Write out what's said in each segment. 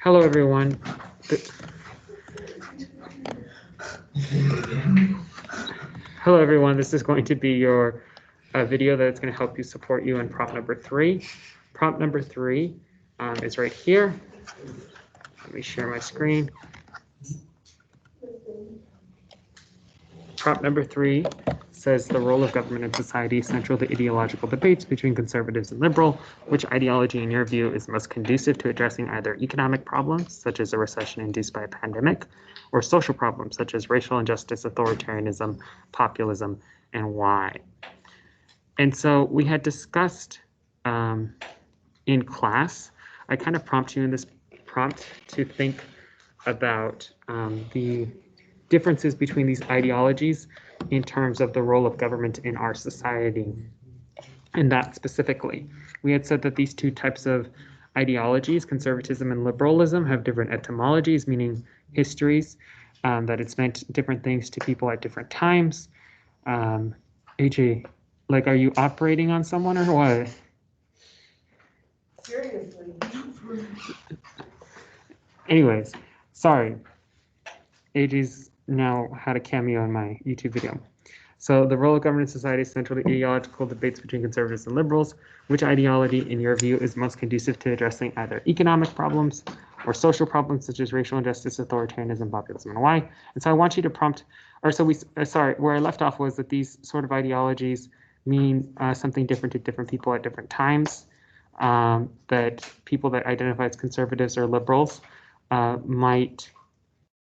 Hello, everyone. Hello, everyone. This is going to be your video that's going to help you support you in prompt number 3. Prompt number 3 is right here. Let me share my screen. Prompt number 3 says the role of government in society is central to ideological debates between conservatives and liberal. Which ideology, in your view, is most conducive to addressing either economic problems, such as a recession induced by a pandemic, or social problems, such as racial injustice, authoritarianism, populism, and why? And so we had discussed in class, I kind of prompt you in this prompt to think about the differences between these ideologies in terms of the role of government in our society. And that specifically, we had said that these two types of ideologies, conservatism and liberalism, have different etymologies, meaning histories, that it's meant different things to people at different times. AJ, like, are you operating on someone or what? Seriously. Anyways, sorry. AJ's now had a cameo in my YouTube video. So the role of government in society is central to ideological debates between conservatives and liberals. Which ideology, in your view, is most conducive to addressing either economic problems or social problems such as racial injustice, authoritarianism, populism, and why? And so I want you to prompt, or so we, sorry, where I left off was that these sort of ideologies mean something different to different people at different times. That people that identify as conservatives or liberals might,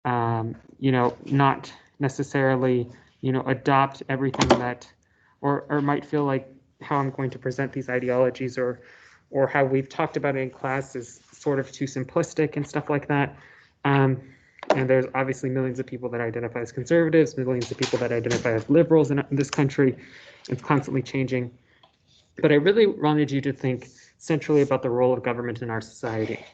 not necessarily, adopt everything that, or might feel like how I'm going to present these ideologies or how we've talked about it in class is sort of too simplistic and stuff like that. And there's obviously millions of people that identify as conservatives, millions of people that identify as liberals in this country. It's constantly changing. But I really wanted you to think centrally about the role of government in our society.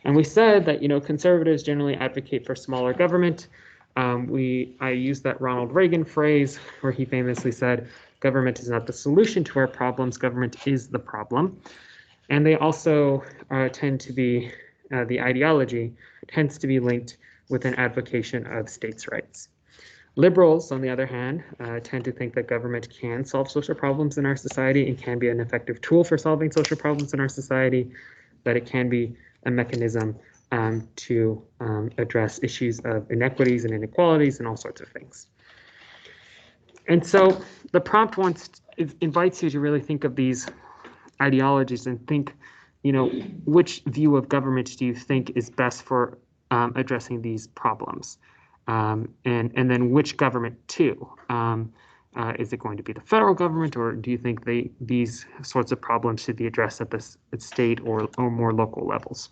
And we said that, conservatives generally advocate for smaller government. I used that Ronald Reagan phrase where he famously said, government is not the solution to our problems, government is the problem. And they also tend to be, the ideology tends to be linked with an advocacy of states' rights. Liberals, on the other hand, tend to think that government can solve social problems in our society and can be an effective tool for solving social problems in our society, that it can be a mechanism to address issues of inequities and inequalities and all sorts of things. And so the prompt invites you to really think of these ideologies and think, which view of government do you think is best for addressing these problems? And then which government too? Is it going to be the federal government, or do you think these sorts of problems should be addressed at the state or more local levels?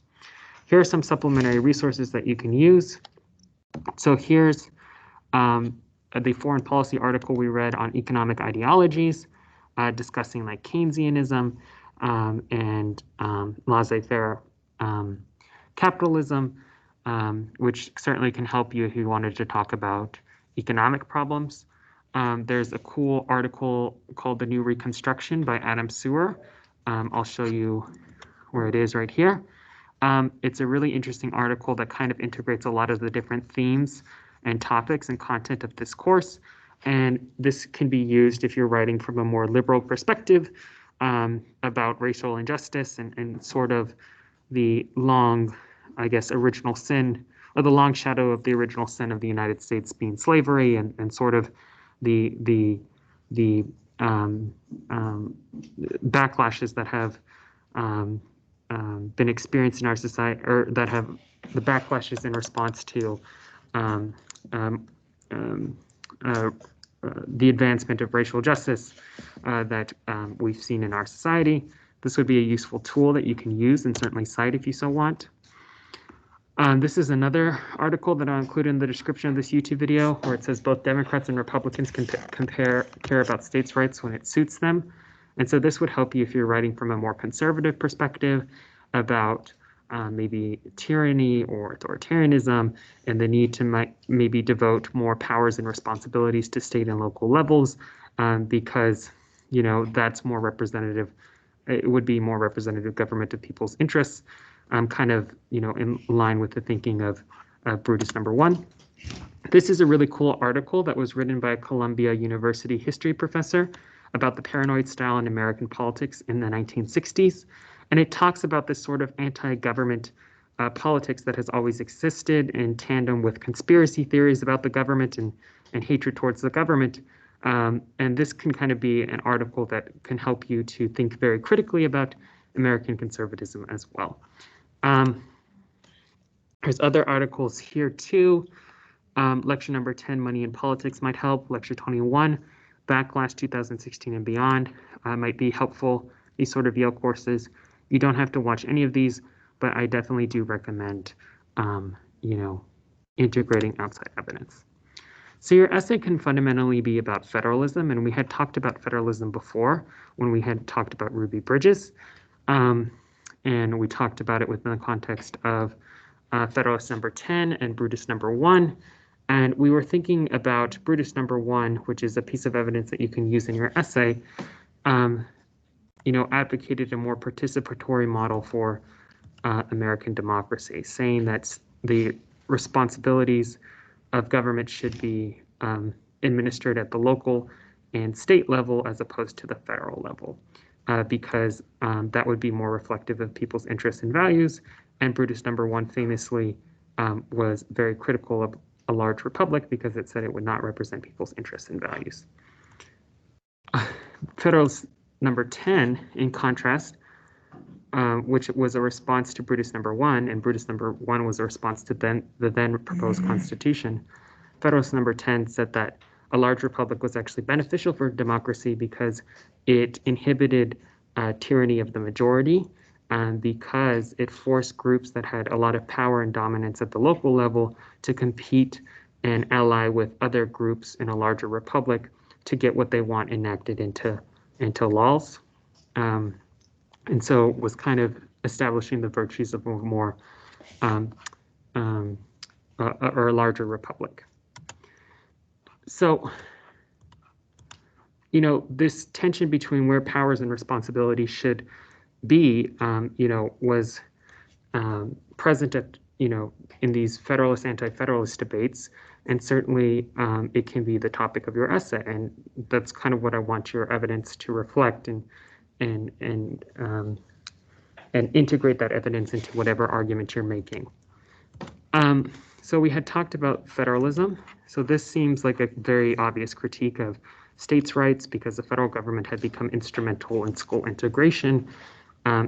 Here are some supplementary resources that you can use. So here's the foreign policy article we read on economic ideologies, discussing like Keynesianism and laissez-faire capitalism, which certainly can help you if you wanted to talk about economic problems. There's a cool article called The New Reconstruction by Adam Sewer. I'll show you where it is right here. It's a really interesting article that kind of integrates a lot of the different themes and topics and content of this course. And this can be used if you're writing from a more liberal perspective about racial injustice and sort of the long, I guess, original sin, or the long shadow of the original sin of the United States being slavery, and sort of the backlashes that have been experienced in our society, or that have the backlashes in response to the advancement of racial justice that we've seen in our society. This would be a useful tool that you can use and certainly cite if you so want. This is another article that I'll include in the description of this YouTube video, where it says both Democrats and Republicans can care about states' rights when it suits them. And so this would help you if you're writing from a more conservative perspective about maybe tyranny or authoritarianism and the need to maybe devote more powers and responsibilities to state and local levels because, that's more representative. It would be more representative government of people's interests. kind of, in line with the thinking of Brutus number 1. This is a really cool article that was written by a Columbia University history professor about the paranoid style in American politics in the 1960s. And it talks about this sort of anti-government politics that has always existed in tandem with conspiracy theories about the government and hatred towards the government. And this can kind of be an article that can help you to think very critically about American conservatism as well. There's other articles here too. Lecture number 10, Money in Politics, might help. Lecture 21, Backlash 2016 and Beyond, might be helpful. These sort of Yale courses. You don't have to watch any of these, but I definitely do recommend, integrating outside evidence. So your essay can fundamentally be about federalism, and we had talked about federalism before when we had talked about Ruby Bridges, and we talked about it within the context of Federalist number 10 and Brutus number 1. And we were thinking about Brutus number 1, which is a piece of evidence that you can use in your essay, advocated a more participatory model for American democracy, saying that the responsibilities of government should be administered at the local and state level as opposed to the federal level, because that would be more reflective of people's interests and values. And Brutus number 1 famously was very critical of a large republic because it said it would not represent people's interests and values. Federalist number 10, in contrast, which was a response to Brutus number 1, and Brutus number 1 was a response to the then proposed Constitution. Federalist number 10 said that a large republic was actually beneficial for democracy because it inhibited tyranny of the majority, because it forced groups that had a lot of power and dominance at the local level to compete and ally with other groups in a larger republic to get what they want enacted into laws. And so it was kind of establishing the virtues of a more or a larger republic. So, this tension between where powers and responsibilities should be, was present at, in these federalist, anti-federalist debates, and certainly it can be the topic of your essay, and that's kind of what I want your evidence to reflect and integrate that evidence into whatever argument you're making. So we had talked about federalism. So this seems like a very obvious critique of states' rights because the federal government had become instrumental in school integration,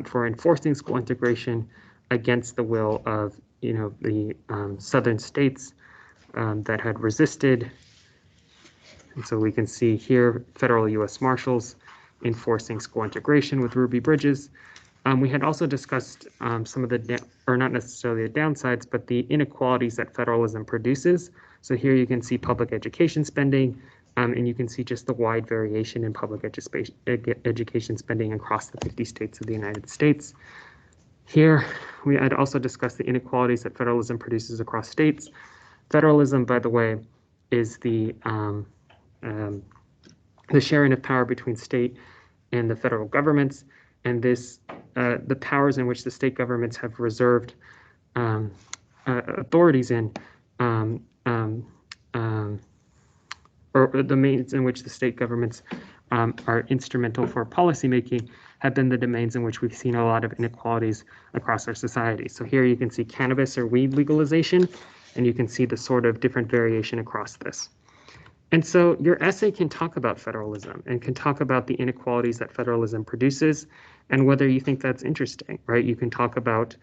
for enforcing school integration against the will of, the southern states that had resisted. And so we can see here federal U.S. Marshals enforcing school integration with Ruby Bridges. We had also discussed some of the, or not necessarily the downsides, but the inequalities that federalism produces. So here you can see public education spending, and you can see just the wide variation in public education spending across the 50 states of the United States. Here, we had also discussed the inequalities that federalism produces across states. Federalism, by the way, is the sharing of power between state and the federal governments, and this the powers in which the state governments have reserved authorities in, or the domains in which the state governments are instrumental for policymaking, have been the domains in which we've seen a lot of inequalities across our society. So here you can see cannabis or weed legalization, and you can see the sort of different variation across this. And so your essay can talk about federalism and can talk about the inequalities that federalism produces and whether you think that's interesting, right? You can talk about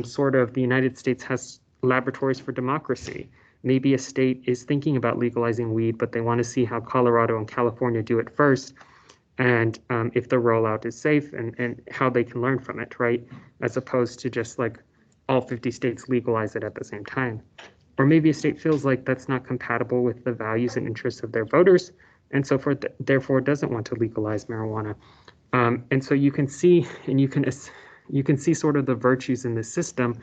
sort of the United States has laboratories for democracy. Maybe a state is thinking about legalizing weed, but they want to see how Colorado and California do it first, and if the rollout is safe and how they can learn from it, right? As opposed to just like all 50 states legalize it at the same time. Or maybe a state feels like that's not compatible with the values and interests of their voters, and so therefore doesn't want to legalize marijuana. And so you can see, and you can see sort of the virtues in this system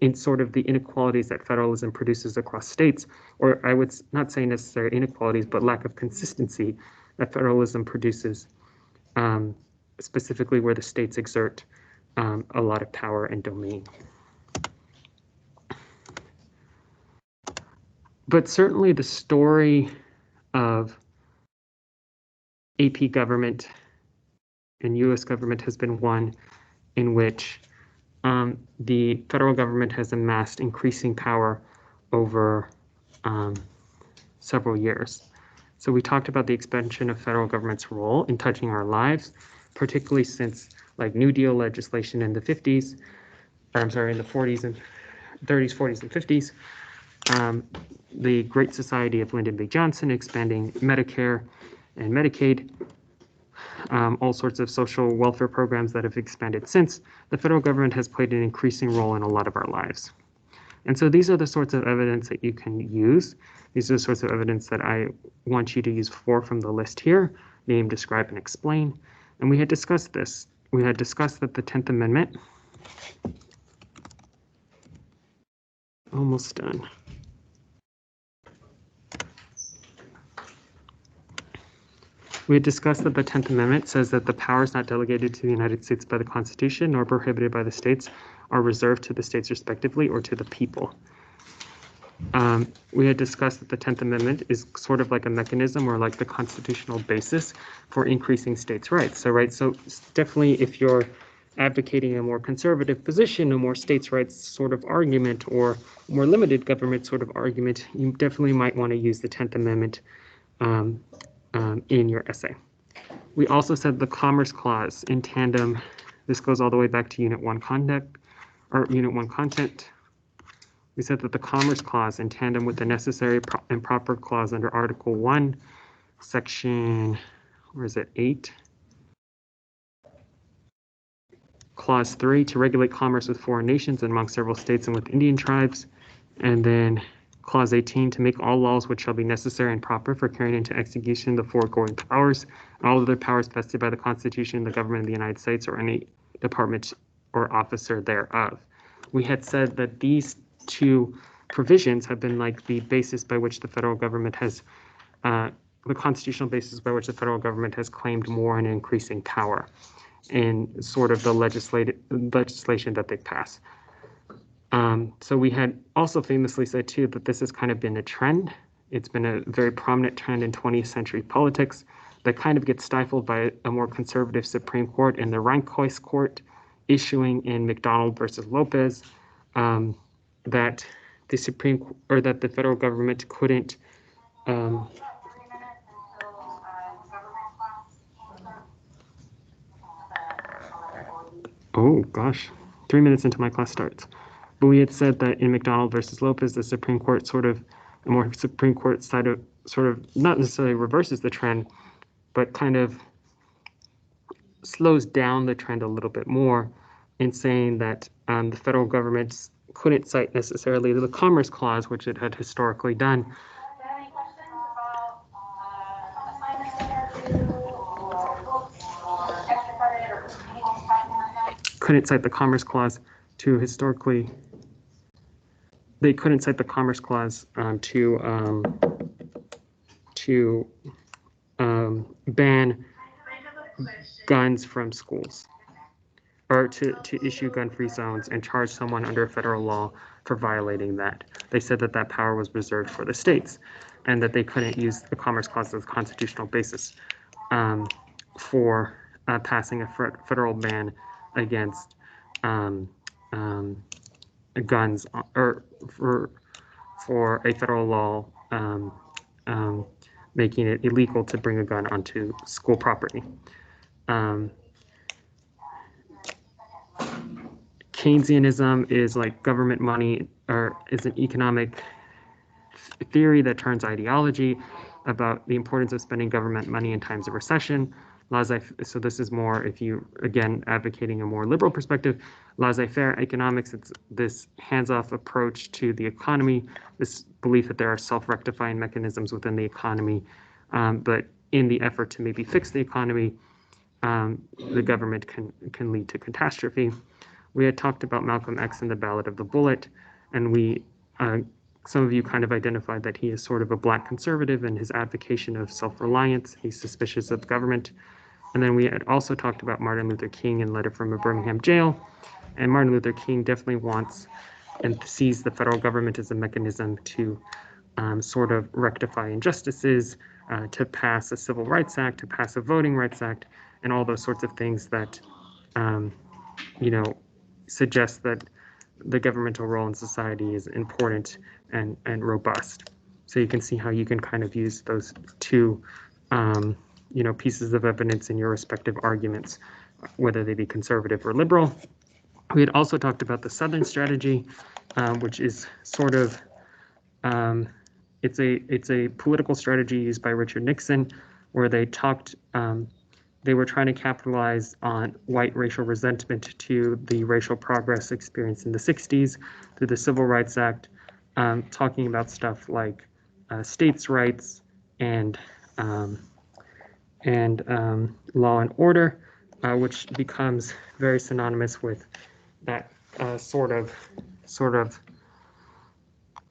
in sort of the inequalities that federalism produces across states, or I would not say necessarily inequalities, but lack of consistency that federalism produces, specifically where the states exert a lot of power and domain. But certainly the story of AP government and US government has been one in which the federal government has amassed increasing power over several years. So we talked about the expansion of federal government's role in touching our lives, particularly since like New Deal legislation in the 50s, or I'm sorry, in the 40s and 30s, 40s, and 50s. The Great Society of Lyndon B. Johnson expanding Medicare and Medicaid, all sorts of social welfare programs that have expanded since. The federal government has played an increasing role in a lot of our lives. And so these are the sorts of evidence that you can use. These are the sorts of evidence that I want you to use from the list here: name, describe, and explain. And we had discussed this. We had discussed that the 10th Amendment, almost done. We had discussed that the 10th Amendment says that the powers not delegated to the United States by the Constitution nor prohibited by the states are reserved to the states respectively or to the people. We had discussed that the 10th Amendment is sort of like a mechanism or like the constitutional basis for increasing states' rights. So definitely if you're advocating a more conservative position, a more states' rights sort of argument, or more limited government sort of argument, you definitely might want to use the 10th Amendment in your essay. We also said the Commerce Clause in tandem. This goes all the way back to Unit 1 conduct, or Unit 1 content. We said that the Commerce Clause in tandem with the necessary and proper clause under Article 1, Section, 8? Clause 3, to regulate commerce with foreign nations and among several states and with Indian tribes. And then Clause 18, to make all laws which shall be necessary and proper for carrying into execution the foregoing powers, all other powers vested by the Constitution, the government of the United States, or any department or officer thereof. We had said that these two provisions have been like the basis by which the federal government has, the constitutional basis by which the federal government has claimed more and increasing power in sort of the legislation that they pass. So we had also famously said too that this has kind of been a trend. It's been a very prominent trend in 20th century politics that kind of gets stifled by a more conservative Supreme Court and the Rehnquist Court issuing in McDonald versus Lopez that the federal government couldn't oh gosh, 3 minutes into my class starts. But we had said that in McDonald versus Lopez, the Supreme Court a more Supreme Court side of not necessarily reverses the trend, but kind of slows down the trend a little bit more in saying that the federal government couldn't cite necessarily the Commerce Clause, which it had historically done. Couldn't cite the Commerce Clause to historically. They couldn't cite the Commerce Clause to ban guns from schools, or to issue gun-free zones and charge someone under federal law for violating that. They said that that power was reserved for the states, and that they couldn't use the Commerce Clause as a constitutional basis for passing a federal ban against guns, or for a federal law making it illegal to bring a gun onto school property. Keynesianism is like government money, or is an economic theory that turns ideology about the importance of spending government money in times of recession. So this is more, if you, again, advocating a more liberal perspective, laissez-faire economics, it's this hands-off approach to the economy, this belief that there are self-rectifying mechanisms within the economy, but in the effort to maybe fix the economy, the government can lead to catastrophe. We had talked about Malcolm X and the Ballad of the Bullet, and some of you kind of identified that he is sort of a black conservative in his advocation of self-reliance. He's suspicious of government. And then we had also talked about Martin Luther King and Letter from a Birmingham Jail. And Martin Luther King definitely wants and sees the federal government as a mechanism to sort of rectify injustices, to pass a Civil Rights Act, to pass a Voting Rights Act, and all those sorts of things that, you know, suggest that the governmental role in society is important and robust. So you can see how you can kind of use those two, you know, pieces of evidence in your respective arguments, whether they be conservative or liberal. We had also talked about the Southern strategy, which is sort of, it's a political strategy used by Richard Nixon, where they talked, they were trying to capitalize on white racial resentment to the racial progress experienced in the 60s through the Civil Rights Act, talking about stuff like states' rights and law and order, which becomes very synonymous with that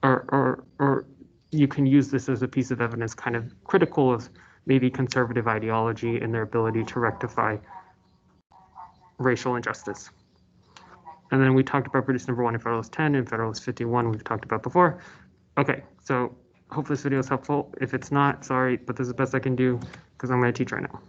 or you can use this as a piece of evidence kind of critical of maybe conservative ideology and their ability to rectify racial injustice. And then we talked about Produce number 1 in Federalist 10 and Federalist 51 we've talked about before. Okay, so hopefully this video is helpful. If it's not, sorry, but this is the best I can do because I'm going to teach right now.